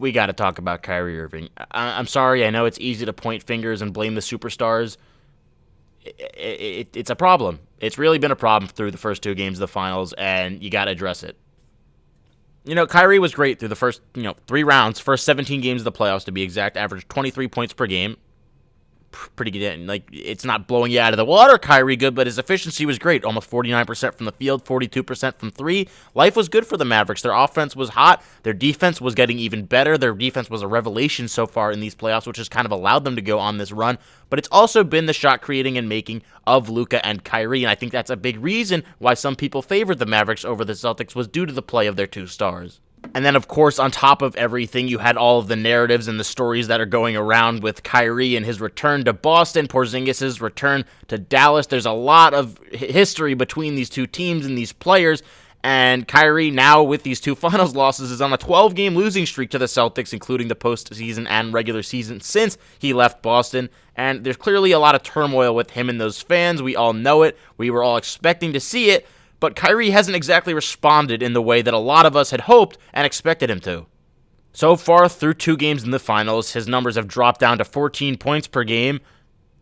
we got to talk about Kyrie Irving. I'm sorry. I know it's easy to point fingers and blame the superstars. It's a problem. It's really been a problem through the first two games of the finals, and you got to address it. Kyrie was great through the first, 3 rounds, first 17 games of the playoffs to be exact, averaged 23 points per game. Pretty good. Like, it's not blowing you out of the water, Kyrie good, but his efficiency was great. Almost 49% from the field, 42% from three. Life was good for the Mavericks. Their offense was hot. Their defense was getting even better. Their defense was a revelation so far in these playoffs, which has kind of allowed them to go on this run. But it's also been the shot creating and making of Luka and Kyrie, and I think that's a big reason why some people favored the Mavericks over the Celtics was due to the play of their two stars. And then, of course, on top of everything, you had all of the narratives and the stories that are going around with Kyrie and his return to Boston, Porzingis' return to Dallas. There's a lot of history between these two teams and these players. And Kyrie, now with these two finals losses, is on a 12-game losing streak to the Celtics, including the postseason and regular season since he left Boston. And there's clearly a lot of turmoil with him and those fans. We all know it. We were all expecting to see it. But Kyrie hasn't exactly responded in the way that a lot of us had hoped and expected him to. So far, through 2 games in the finals, his numbers have dropped down to 14 points per game,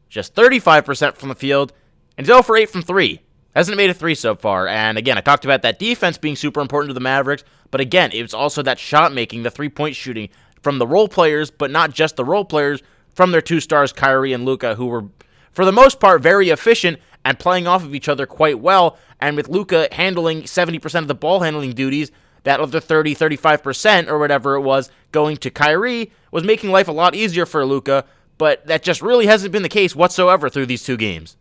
just 35% from the field, and he's 0 for 8 from 3. Hasn't made a 3 so far. And again, I talked about that defense being super important to the Mavericks, but again, it was also that shot making, the 3-point shooting from the role players, but not just the role players, from their two stars, Kyrie and Luka, who were, for the most part, very efficient and playing off of each other quite well. And with Luka handling 70% of the ball handling duties, that other 35% or whatever it was going to Kyrie was making life a lot easier for Luka, but that just really hasn't been the case whatsoever through these 2 games.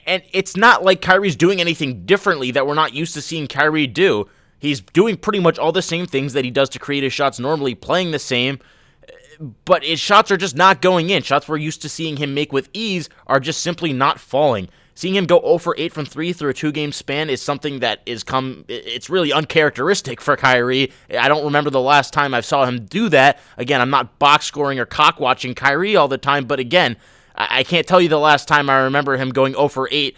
And it's not like Kyrie's doing anything differently that we're not used to seeing Kyrie do. He's doing pretty much all the same things that he does to create his shots normally, playing the same, but his shots are just not going in. Shots we're used to seeing him make with ease are just simply not falling. Seeing him go 0 for 8 from 3 through a 2-game span is something that it's really uncharacteristic for Kyrie. I don't remember the last time I saw him do that. Again, I'm not box scoring or cock watching Kyrie all the time, but again, I can't tell you the last time I remember him going 0 for 8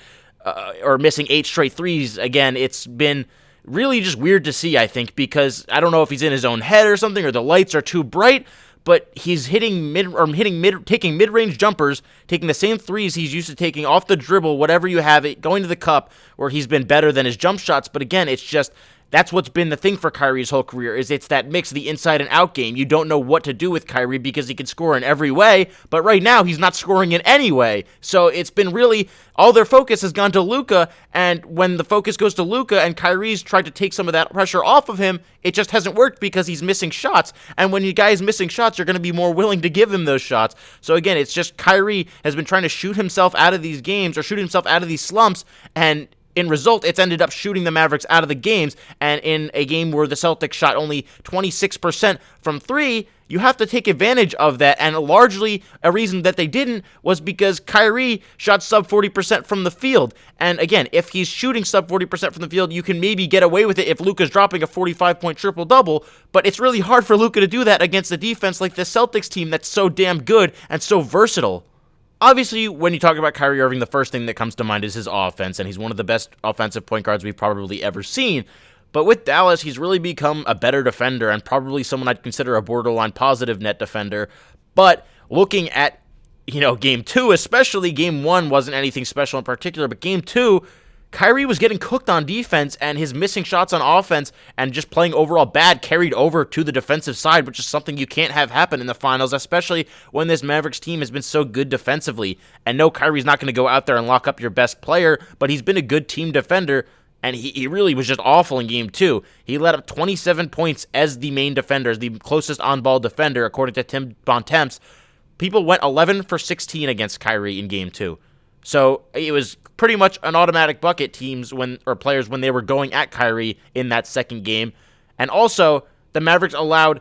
or missing 8 straight threes. Again, it's been really just weird to see, I think, because I don't know if he's in his own head or something, or the lights are too bright, but he's taking mid-range jumpers, taking the same threes he's used to taking off the dribble, whatever you have it, going to the cup, where he's been better than his jump shots. But again, it's just, that's what's been the thing for Kyrie's whole career, is it's that mix, the inside and out game. You don't know what to do with Kyrie because he can score in every way, but right now he's not scoring in any way. So it's been really, all their focus has gone to Luka, and when the focus goes to Luka and Kyrie's tried to take some of that pressure off of him, it just hasn't worked because he's missing shots. And when you guys missing shots, you're going to be more willing to give him those shots. So again, it's just Kyrie has been trying to shoot himself out of these games, or shoot himself out of these slumps, and in result, it's ended up shooting the Mavericks out of the games. And in a game where the Celtics shot only 26% from 3, you have to take advantage of that. And largely a reason that they didn't was because Kyrie shot sub 40% from the field. And again, if he's shooting sub 40% from the field, you can maybe get away with it if Luka's dropping a 45-point triple-double. But it's really hard for Luka to do that against a defense like the Celtics team that's so damn good and so versatile. Obviously, when you talk about Kyrie Irving, the first thing that comes to mind is his offense, and he's one of the best offensive point guards we've probably ever seen. But with Dallas, he's really become a better defender, and probably someone I'd consider a borderline positive net defender. But looking at, Game 2, especially Game 1 wasn't anything special in particular, but Game 2, Kyrie was getting cooked on defense, and his missing shots on offense and just playing overall bad carried over to the defensive side, which is something you can't have happen in the finals, especially when this Mavericks team has been so good defensively. And no, Kyrie's not going to go out there and lock up your best player, but he's been a good team defender, and he really was just awful in Game 2. He let up 27 points as the main defender, as the closest on-ball defender, according to Tim Bontemps. People went 11 for 16 against Kyrie in Game 2. So it was pretty much an automatic bucket players when they were going at Kyrie in that second game. And also, the Mavericks allowed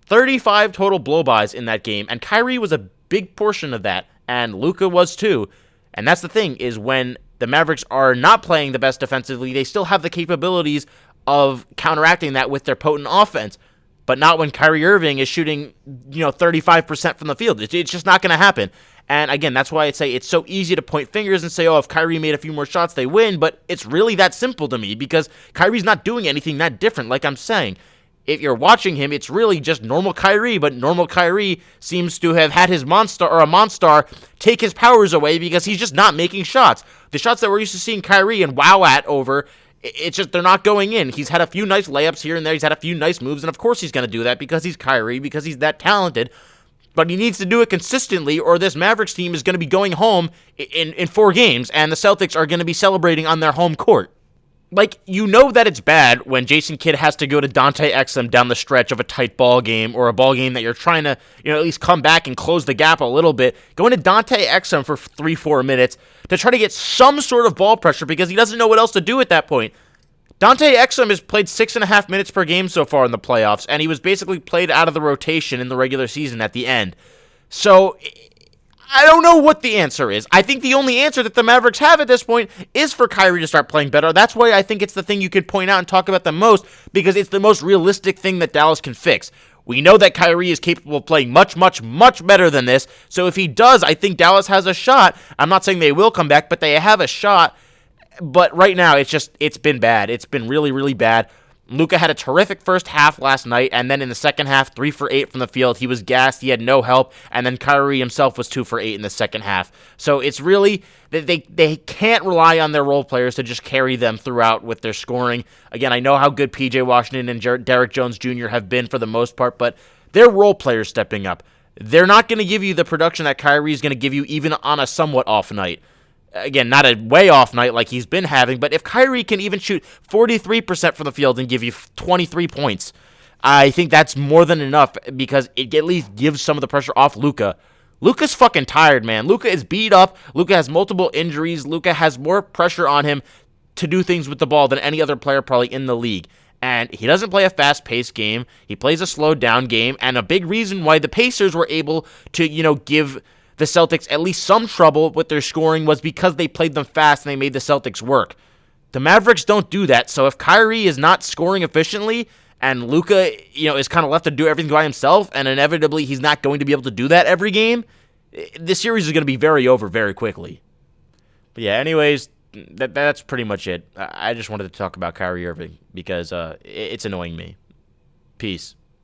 35 total blow-bys in that game, and Kyrie was a big portion of that, and Luka was too. And that's the thing, is when the Mavericks are not playing the best defensively, they still have the capabilities of counteracting that with their potent offense. But not when Kyrie Irving is shooting, 35% from the field. It's just not going to happen. And again, that's why I'd say it's so easy to point fingers and say, if Kyrie made a few more shots, they win. But it's really that simple to me because Kyrie's not doing anything that different, like I'm saying. if you're watching him, it's really just normal Kyrie, but normal Kyrie seems to have had his Monstar take his powers away because he's just not making shots. The shots that we're used to seeing Kyrie and wow at over, it's just they're not going in. He's had a few nice layups here and there. He's had a few nice moves, and of course he's going to do that because he's Kyrie, because he's that talented. But he needs to do it consistently, or this Mavericks team is going to be going home in 4 games, and the Celtics are going to be celebrating on their home court. Like, you know that it's bad when Jason Kidd has to go to Dante Exum down the stretch of a tight ball game or a ball game that you're trying to, at least come back and close the gap a little bit. Going to Dante Exum for 3-4 minutes to try to get some sort of ball pressure because he doesn't know what else to do at that point. Dante Exum has played 6.5 minutes per game so far in the playoffs, and he was basically played out of the rotation in the regular season at the end. So, I don't know what the answer is. I think the only answer that the Mavericks have at this point is for Kyrie to start playing better. That's why I think it's the thing you could point out and talk about the most, because it's the most realistic thing that Dallas can fix. We know that Kyrie is capable of playing much, much, much better than this, so if he does, I think Dallas has a shot. I'm not saying they will come back, but they have a shot. But right now, it's been bad. It's been really, really bad. Luka had a terrific first half last night, and then in the second half, 3 for 8 from the field. He was gassed. He had no help, and then Kyrie himself was 2 for 8 in the second half. So it's really, they can't rely on their role players to just carry them throughout with their scoring. Again, I know how good P.J. Washington and Derrick Jones Jr. have been for the most part, but they're role players stepping up. They're not going to give you the production that Kyrie is going to give you even on a somewhat off night. Again, not a way off night like he's been having, but if Kyrie can even shoot 43% from the field and give you 23 points, I think that's more than enough because it at least gives some of the pressure off Luka. Luka's fucking tired, man. Luka is beat up. Luka has multiple injuries. Luka has more pressure on him to do things with the ball than any other player probably in the league. And he doesn't play a fast-paced game. He plays a slowed-down game, and a big reason why the Pacers were able to, give the Celtics at least some trouble with their scoring was because they played them fast and they made the Celtics work. The Mavericks don't do that, so if Kyrie is not scoring efficiently and Luka, is kind of left to do everything by himself, and inevitably he's not going to be able to do that every game, this series is going to be over very quickly. But yeah, anyways, that's pretty much it. I just wanted to talk about Kyrie Irving because it's annoying me. Peace.